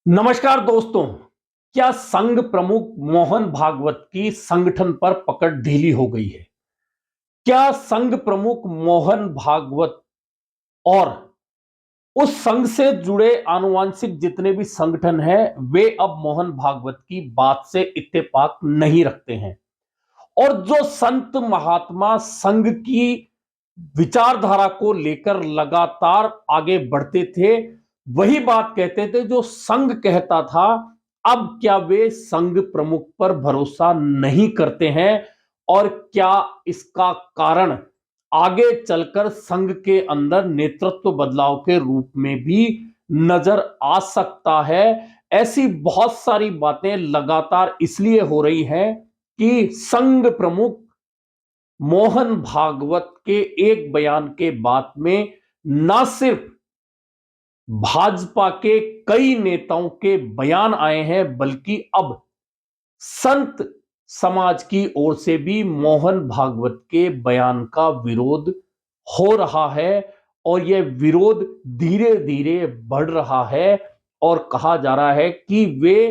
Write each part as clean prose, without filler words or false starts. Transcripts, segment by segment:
नमस्कार दोस्तों। क्या संघ प्रमुख मोहन भागवत की संगठन पर पकड़ ढीली हो गई है? क्या संघ प्रमुख मोहन भागवत और उस संघ से जुड़े आनुवांशिक जितने भी संगठन हैं वे अब मोहन भागवत की बात से इत्तेफाक नहीं रखते हैं? और जो संत महात्मा संघ की विचारधारा को लेकर लगातार आगे बढ़ते थे, वही बात कहते थे जो संघ कहता था। अब क्या वे संघ प्रमुख पर भरोसा नहीं करते हैं? और क्या इसका कारण आगे चलकर संघ के अंदर नेतृत्व बदलाव के रूप में भी नजर आ सकता है? ऐसी बहुत सारी बातें लगातार इसलिए हो रही हैं कि संघ प्रमुख मोहन भागवत के एक बयान के बाद में ना सिर्फ भाजपा के कई नेताओं के बयान आए हैं, बल्कि अब संत समाज की ओर से भी मोहन भागवत के बयान का विरोध हो रहा है। और यह विरोध धीरे धीरे बढ़ रहा है और कहा जा रहा है कि वे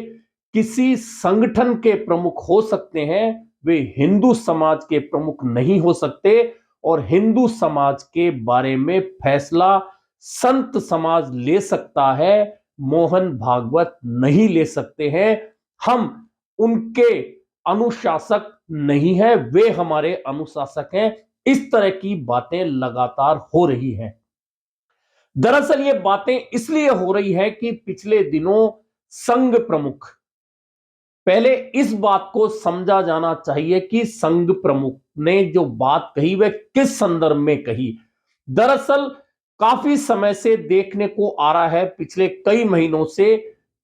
किसी संगठन के प्रमुख हो सकते हैं, वे हिंदू समाज के प्रमुख नहीं हो सकते। और हिंदू समाज के बारे में फैसला संत समाज ले सकता है, मोहन भागवत नहीं ले सकते हैं। हम उनके अनुशासक नहीं है, वे हमारे अनुशासक हैं। इस तरह की बातें लगातार हो रही हैं। दरअसल ये बातें इसलिए हो रही है कि पिछले दिनों संघ प्रमुख, पहले इस बात को समझा जाना चाहिए कि संघ प्रमुख ने जो बात कही वह किस संदर्भ में कही। दरअसल काफी समय से देखने को आ रहा है, पिछले कई महीनों से,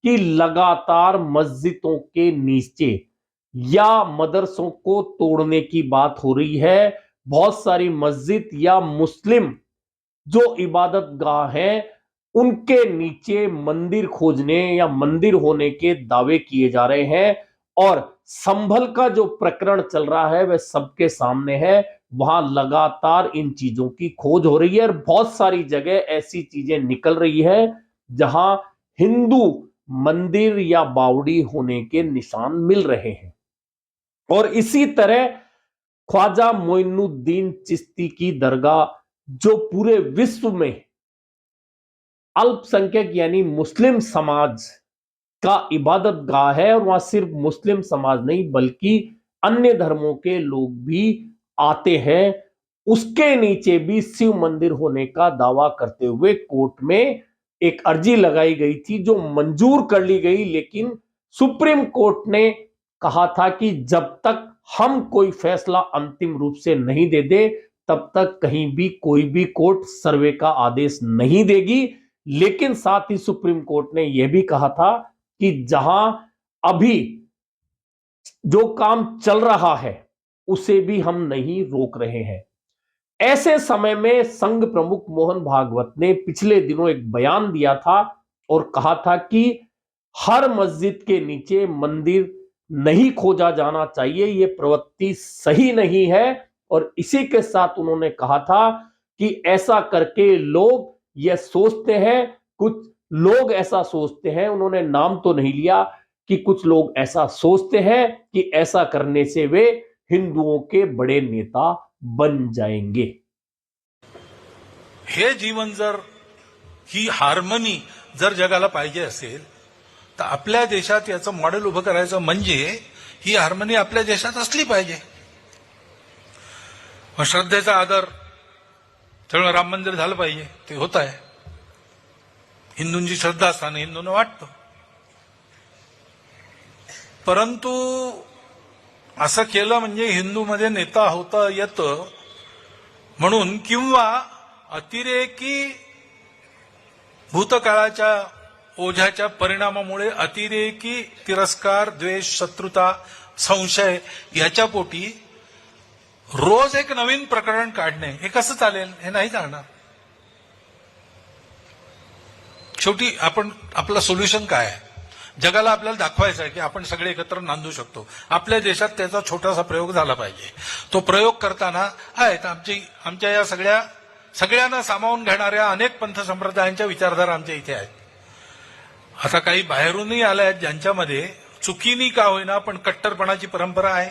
कि लगातार मस्जिदों के नीचे या मदरसों को तोड़ने की बात हो रही है। बहुत सारी मस्जिद या मुस्लिम जो इबादत गाह हैं उनके नीचे मंदिर खोजने या मंदिर होने के दावे किए जा रहे हैं। और संभल का जो प्रकरण चल रहा है वह सबके सामने है। वहां लगातार इन चीजों की खोज हो रही है और बहुत सारी जगह ऐसी चीजें निकल रही है जहां हिंदू मंदिर या बावड़ी होने के निशान मिल रहे हैं। और इसी तरह ख्वाजा मोइनुद्दीन चिश्ती की दरगाह, जो पूरे विश्व में अल्पसंख्यक यानी मुस्लिम समाज का इबादत गाह है, और वहां सिर्फ मुस्लिम समाज नहीं बल्कि अन्य धर्मों के लोग भी आते हैं, उसके नीचे भी शिव मंदिर होने का दावा करते हुए कोर्ट में एक अर्जी लगाई गई थी जो मंजूर कर ली गई। लेकिन सुप्रीम कोर्ट ने कहा था कि जब तक हम कोई फैसला अंतिम रूप से नहीं दे दे तब तक कहीं भी कोई भी कोर्ट सर्वे का आदेश नहीं देगी। लेकिन साथ ही सुप्रीम कोर्ट ने यह भी कहा था कि जहां अभी जो काम चल रहा है उसे भी हम नहीं रोक रहे हैं। ऐसे समय में संघ प्रमुख मोहन भागवत ने पिछले दिनों एक बयान दिया था और कहा था कि हर मस्जिद के नीचे मंदिर नहीं खोजा जाना चाहिए, यह प्रवृत्ति सही नहीं है। और इसी के साथ उन्होंने कहा था कि ऐसा करके लोग यह सोचते हैं, कुछ लोग ऐसा सोचते हैं, उन्होंने नाम तो नहीं लिया, कि कुछ लोग ऐसा सोचते हैं कि ऐसा करने से वे हिंदुओं के बड़े नेता बन जाएंगे। हे जीवन जर ही हार्मनी जर जगाला पाहिजे असेल तर आपल्या देशात याचं मॉडेल उभं करायचं म्हणजे ही हार्मनी आपल्या देशात असली पाहिजे. श्रद्धेचा आदर त्यामुळे राम मंदिर झालं पाहिजे, ते होत आहे. हिंदूंची श्रद्धा असताना हिंदूंना वाटतं, परंतु असं केलं म्हणजे हिंदूमध्ये नेता होता येतं म्हणून, किंवा अतिरेकी भूतकाळाच्या ओझ्याच्या परिणामामुळे अतिरेकी तिरस्कार, द्वेष, शत्रुता, संशय याच्या पोटी रोज एक नवीन प्रकरण काढणे हे कसं चालेल? हे नाही चालणार. शेवटी आपण आपलं सोल्युशन काय आहे? जगाला आपल्याला दाखवायचं आहे की आपण सगळे एकत्र नांदू शकतो. आपल्या देशात त्याचा छोटासा प्रयोग झाला पाहिजे. तो प्रयोग करताना आहेत आमच्या या सगळ्यांना सामावून घेणाऱ्या अनेक पंथ संप्रदायांच्या विचारधारा आमच्या इथे आहेत. आता काही बाहेरूनही आल्या आहेत ज्यांच्यामध्ये चुकीनी का होईना पण कट्टरपणाची परंपरा आहे.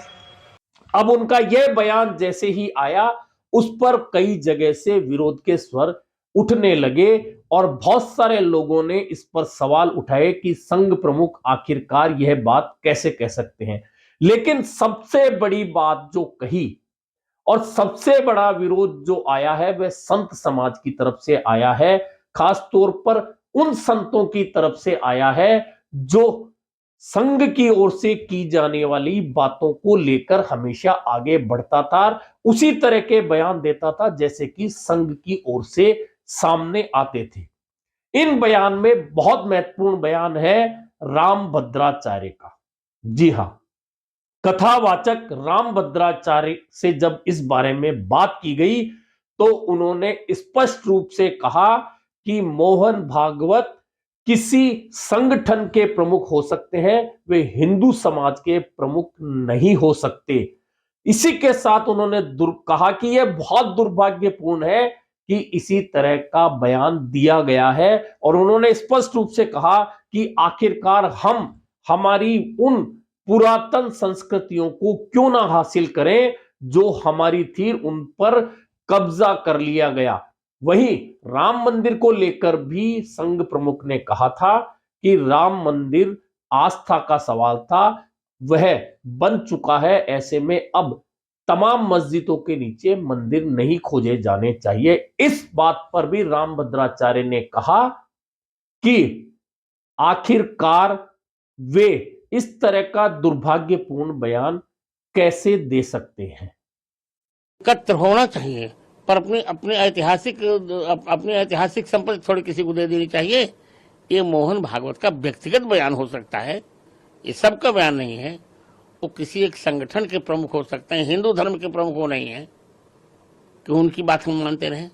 अब उनका यह बयान जैसे ही आया, उस पर कई जगह से विरोध के स्वर उठने लगे और बहुत सारे लोगों ने इस पर सवाल उठाए कि संघ प्रमुख आखिरकार यह बात कैसे कह सकते हैं। लेकिन सबसे बड़ी बात जो कही और सबसे बड़ा विरोध जो आया है वह संत समाज की तरफ से आया है, खास तौर पर उन संतों की तरफ से आया है जो संघ की ओर से की जाने वाली बातों को लेकर हमेशा आगे बढ़ता था, उसी तरह के बयान देता था जैसे कि संघ की ओर से सामने आते थे। इन बयान में बहुत महत्वपूर्ण बयान है रामभद्राचार्य का। जी हां, कथावाचक रामभद्राचार्य से जब इस बारे में बात की गई तो उन्होंने स्पष्ट रूप से कहा कि मोहन भागवत किसी संगठन के प्रमुख हो सकते हैं, वे हिंदू समाज के प्रमुख नहीं हो सकते। इसी के साथ उन्होंने कहा कि यह बहुत दुर्भाग्यपूर्ण है कि इसी तरह का बयान दिया गया है और उन्होंने स्पष्ट रूप से कहा कि आखिरकार हम हमारी उन पुरातन संस्कृतियों को क्यों ना हासिल करें जो हमारी थी, उन पर कब्जा कर लिया गया। वहीं राम मंदिर को लेकर भी संघ प्रमुख ने कहा था कि राम मंदिर आस्था का सवाल था, वह बन चुका है, ऐसे में अब तमाम मस्जिदों के नीचे मंदिर नहीं खोजे जाने चाहिए। इस बात पर भी रामभद्राचार्य ने कहा कि आखिरकार वे इस तरह का दुर्भाग्यपूर्ण बयान कैसे दे सकते हैं। एकत्र होना चाहिए, पर अपनी ऐतिहासिक संपत्ति थोड़ी किसी को दे देनी चाहिए। ये मोहन भागवत का व्यक्तिगत बयान हो सकता है, ये सबका बयान नहीं है। वो किसी एक संगठन के प्रमुख हो सकते हैं, हिंदू धर्म के प्रमुख वो नहीं है कि उनकी बात हम मानते रहें।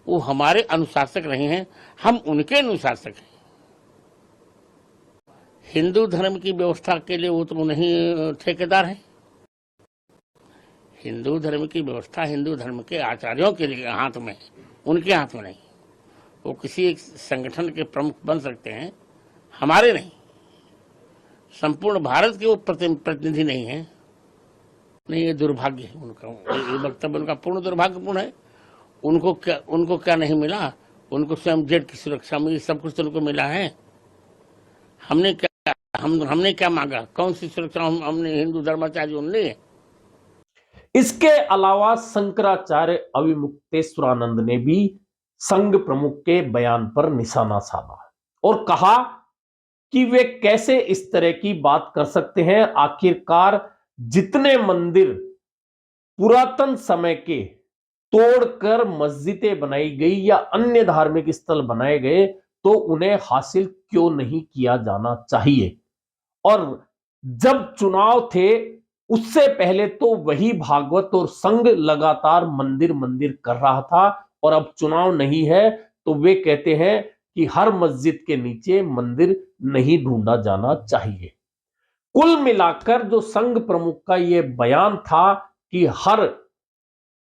वो हमारे अनुशासक रहे हैं, हम उनके अनुशासक हैं। हिंदू धर्म की व्यवस्था के लिए वो तो नहीं ठेकेदार है। हिंदू धर्म की व्यवस्था हिंदू धर्म के आचार्यों के लिए हाथ में है, उनके हाथ में नहीं। वो किसी एक संगठन के प्रमुख बन सकते हैं, हमारे नहीं। संपूर्ण भारत के वो प्रतिनिधि नहीं है। नहीं, ये दुर्भाग्य है उनका, ये वक्तव्य उनका पूर्ण दुर्भाग्यपूर्ण है। उनको क्या नहीं मिला? उनको स्वयं जेट की सुरक्षा मिली, सब कुछ तो उनको मिला है। हमने क्या मांगा? कौन सी सुरक्षा हमने हिंदू धर्माचार्यों ने ली? इसके अलावा शंकराचार्य अविमुक्तेश्वरानंद ने भी संघ प्रमुख के बयान पर निशाना साधा और कहा कि वे कैसे इस तरह की बात कर सकते हैं। आखिरकार जितने मंदिर पुरातन समय के तोड़कर मस्जिदें बनाई गई या अन्य धार्मिक स्थल बनाए गए तो उन्हें हासिल क्यों नहीं किया जाना चाहिए। और जब चुनाव थे उससे पहले तो वही भागवत और संघ लगातार मंदिर मंदिर कर रहा था और अब चुनाव नहीं है तो वे कहते हैं कि हर मस्जिद के नीचे मंदिर नहीं ढूंढा जाना चाहिए। कुल मिलाकर जो संघ प्रमुख का यह बयान था कि हर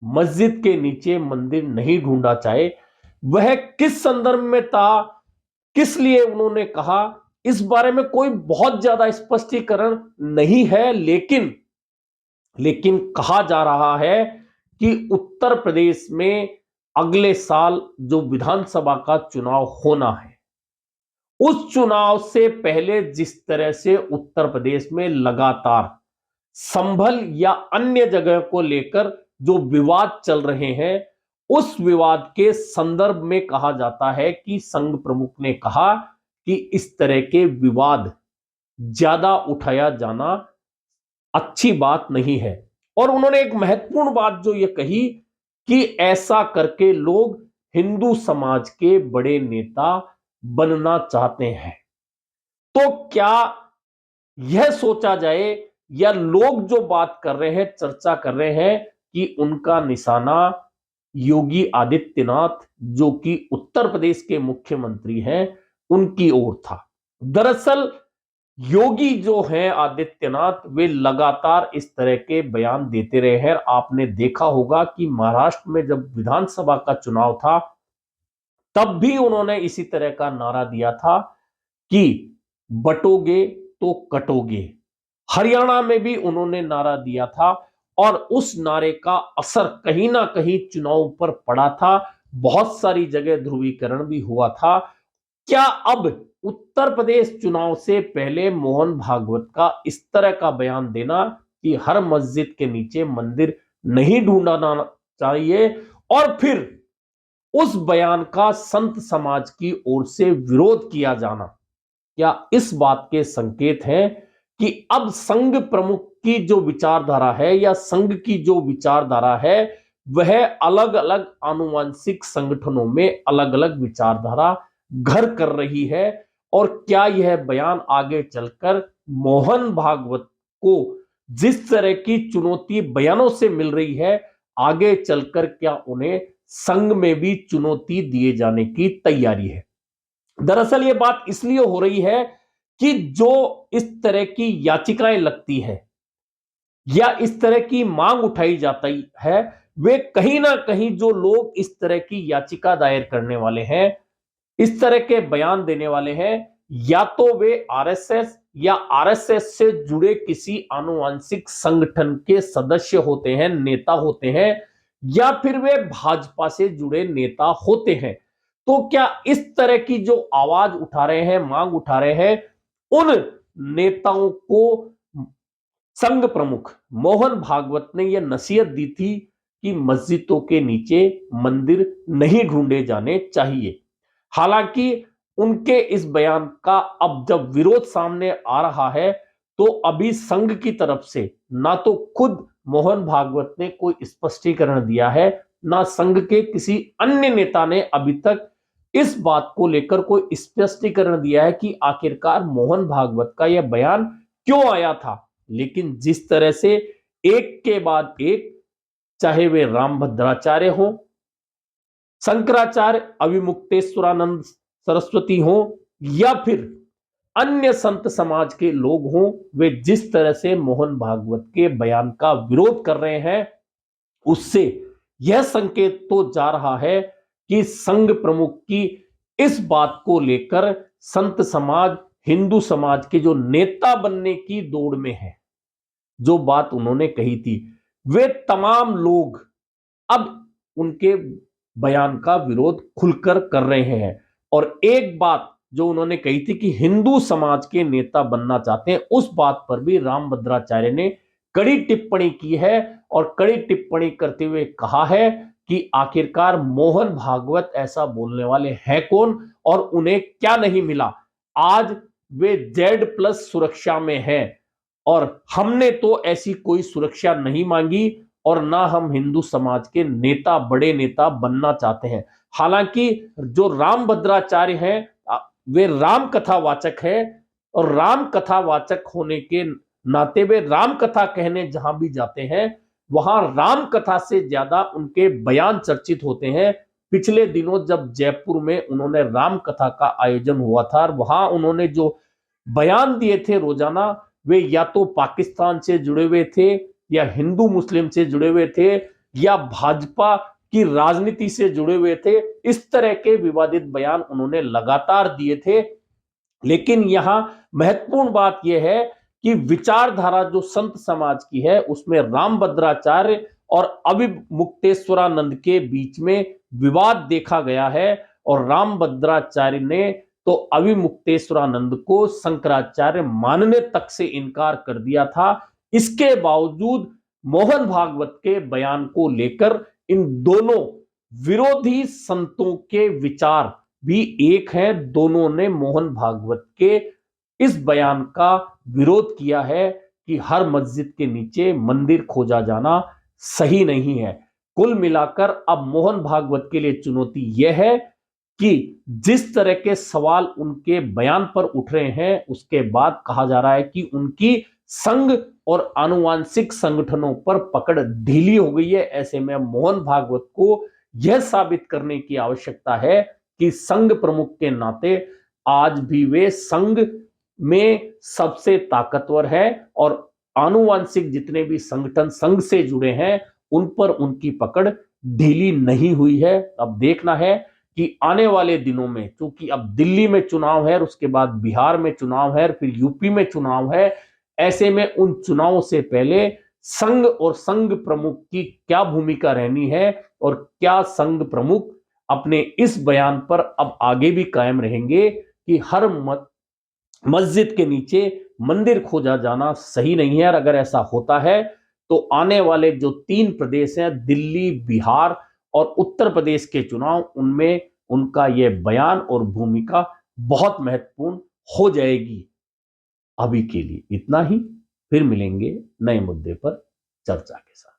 मस्जिद के नीचे मंदिर नहीं ढूंढा जाए, वह किस संदर्भ में था, किस लिए उन्होंने कहा, इस बारे में कोई बहुत ज्यादा स्पष्टीकरण नहीं है। लेकिन कहा जा रहा है कि उत्तर प्रदेश में अगले साल जो विधानसभा का चुनाव होना है, उस चुनाव से पहले जिस तरह से उत्तर प्रदेश में लगातार संभल या अन्य जगह को लेकर जो विवाद चल रहे हैं, उस विवाद के संदर्भ में कहा जाता है कि संघ प्रमुख ने कहा कि इस तरह के विवाद ज्यादा उठाया जाना अच्छी बात नहीं है। और उन्होंने एक महत्वपूर्ण बात जो ये कही कि ऐसा करके लोग हिंदू समाज के बड़े नेता बनना चाहते हैं। तो क्या यह सोचा जाए या लोग जो बात कर रहे हैं, चर्चा कर रहे हैं कि उनका निशाना योगी आदित्यनाथ जो कि उत्तर प्रदेश के मुख्यमंत्री हैं उनकी ओर था। दरअसल योगी जो हैं आदित्यनाथ, वे लगातार इस तरह के बयान देते रहे हैं। आपने देखा होगा कि महाराष्ट्र में जब विधानसभा का चुनाव था तब भी उन्होंने इसी तरह का नारा दिया था कि बटोगे तो कटोगे। हरियाणा में भी उन्होंने नारा दिया था और उस नारे का असर कहीं ना कहीं चुनाव पर पड़ा था। बहुत सारी जगह ध्रुवीकरण भी हुआ था। क्या अब उत्तर प्रदेश चुनाव से पहले मोहन भागवत का इस तरह का बयान देना कि हर मस्जिद के नीचे मंदिर नहीं ढूंढना चाहिए और फिर उस बयान का संत समाज की ओर से विरोध किया जाना, क्या इस बात के संकेत हैं कि अब संघ प्रमुख की जो विचारधारा है या संघ की जो विचारधारा है वह अलग अलग आनुवंशिक संगठनों में अलग अलग विचारधारा घर कर रही है? और क्या यह बयान आगे चलकर मोहन भागवत को जिस तरह की चुनौती बयानों से मिल रही है, आगे चलकर क्या उन्हें संघ में भी चुनौती दिए जाने की तैयारी है? दरअसल ये बात इसलिए हो रही है कि जो इस तरह की याचिकाएं लगती है या इस तरह की मांग उठाई जाती है, वे कहीं ना कहीं जो लोग इस तरह की याचिका दायर करने वाले हैं, इस तरह के बयान देने वाले हैं, या तो वे आरएसएस या आरएसएस से जुड़े किसी आनुवंशिक संगठन के सदस्य होते हैं, नेता होते हैं, या फिर वे भाजपा से जुड़े नेता होते हैं। तो क्या इस तरह की जो आवाज उठा रहे हैं, मांग उठा रहे हैं, उन नेताओं को संघ प्रमुख मोहन भागवत ने यह नसीहत दी थी कि मस्जिदों के नीचे मंदिर नहीं ढूंढे जाने चाहिए? हालांकि उनके इस बयान का अब जब विरोध सामने आ रहा है तो अभी संघ की तरफ से ना तो खुद मोहन भागवत ने कोई स्पष्टीकरण दिया है, ना संघ के किसी अन्य नेता ने अभी तक इस बात को लेकर कोई स्पष्टीकरण दिया है कि आखिरकार मोहन भागवत का यह बयान क्यों आया था। लेकिन जिस तरह से एक के बाद एक, चाहे वे रामभद्राचार्य हो, शंकराचार्य अविमुक्तेश्वरानंद सरस्वती हो, या फिर अन्य संत समाज के लोग हों, वे जिस तरह से मोहन भागवत के बयान का विरोध कर रहे हैं, उससे यह संकेत तो जा रहा है कि संघ प्रमुख की इस बात को लेकर संत समाज, हिंदू समाज के जो नेता बनने की दौड़ में है, जो बात उन्होंने कही थी, वे तमाम लोग अब उनके बयान का विरोध खुलकर कर रहे हैं। और एक बात जो उन्होंने कही थी कि हिंदू समाज के नेता बनना चाहते हैं, उस बात पर भी रामभद्राचार्य ने कड़ी टिप्पणी की है और कड़ी टिप्पणी करते हुए कहा है कि आखिरकार मोहन भागवत ऐसा बोलने वाले हैं कौन और उन्हें क्या नहीं मिला। आज वे Z+ सुरक्षा में हैं और हमने तो ऐसी कोई सुरक्षा नहीं मांगी और ना हम हिंदू समाज के नेता, बड़े नेता बनना चाहते हैं। हालांकि जो रामभद्राचार्य हैं, वे राम कथा वाचक हैं और राम कथा वाचक होने के नाते वे राम कथा कहने जहां भी जाते हैं, वहां राम कथा से ज्यादा उनके बयान चर्चित होते हैं। पिछले दिनों जब जयपुर में उन्होंने राम कथा का आयोजन हुआ था और वहां उन्होंने जो बयान दिए थे रोजाना, वे या तो पाकिस्तान से जुड़े हुए थे या हिंदू मुस्लिम से जुड़े हुए थे या भाजपा की राजनीति से जुड़े हुए थे। इस तरह के विवादित बयान उन्होंने लगातार दिए थे। लेकिन यहां महत्वपूर्ण बात यह है कि विचारधारा जो संत समाज की है, उसमें रामभद्राचार्य और अविमुक्तेश्वरानंद के बीच में विवाद देखा गया है और रामभद्राचार्य ने तो अविमुक्तेश्वरानंद को शंकराचार्य मानने तक से इनकार कर दिया था। इसके बावजूद मोहन भागवत के बयान को लेकर इन दोनों विरोधी संतों के विचार भी एक है। दोनों ने मोहन भागवत के इस बयान का विरोध किया है कि हर मस्जिद के नीचे मंदिर खोजा जाना सही नहीं है। कुल मिलाकर अब मोहन भागवत के लिए चुनौती यह है कि जिस तरह के सवाल उनके बयान पर उठ रहे हैं, उसके बाद कहा जा रहा है कि उनकी संघ और आनुवंशिक संगठनों पर पकड़ ढीली हो गई है। ऐसे में मोहन भागवत को यह साबित करने की आवश्यकता है कि संघ प्रमुख के नाते आज भी वे संघ में सबसे ताकतवर है और आनुवंशिक जितने भी संगठन संघ से जुड़े हैं, उन पर उनकी पकड़ ढीली नहीं हुई है। अब देखना है कि आने वाले दिनों में, क्योंकि अब दिल्ली में चुनाव है और उसके बाद बिहार में चुनाव है, फिर यूपी में चुनाव है, ऐसे में उन चुनावों से पहले संघ और संघ प्रमुख की क्या भूमिका रहनी है और क्या संघ प्रमुख अपने इस बयान पर अब आगे भी कायम रहेंगे कि हर मस्जिद के नीचे मंदिर खोजा जाना सही नहीं है। और अगर ऐसा होता है तो आने वाले जो 3 प्रदेश हैं, दिल्ली, बिहार और उत्तर प्रदेश के चुनाव, उनमें उनका यह बयान और भूमिका बहुत महत्वपूर्ण हो जाएगी। अभी के लिए इतना ही, फिर मिलेंगे नए मुद्दे पर चर्चा के साथ।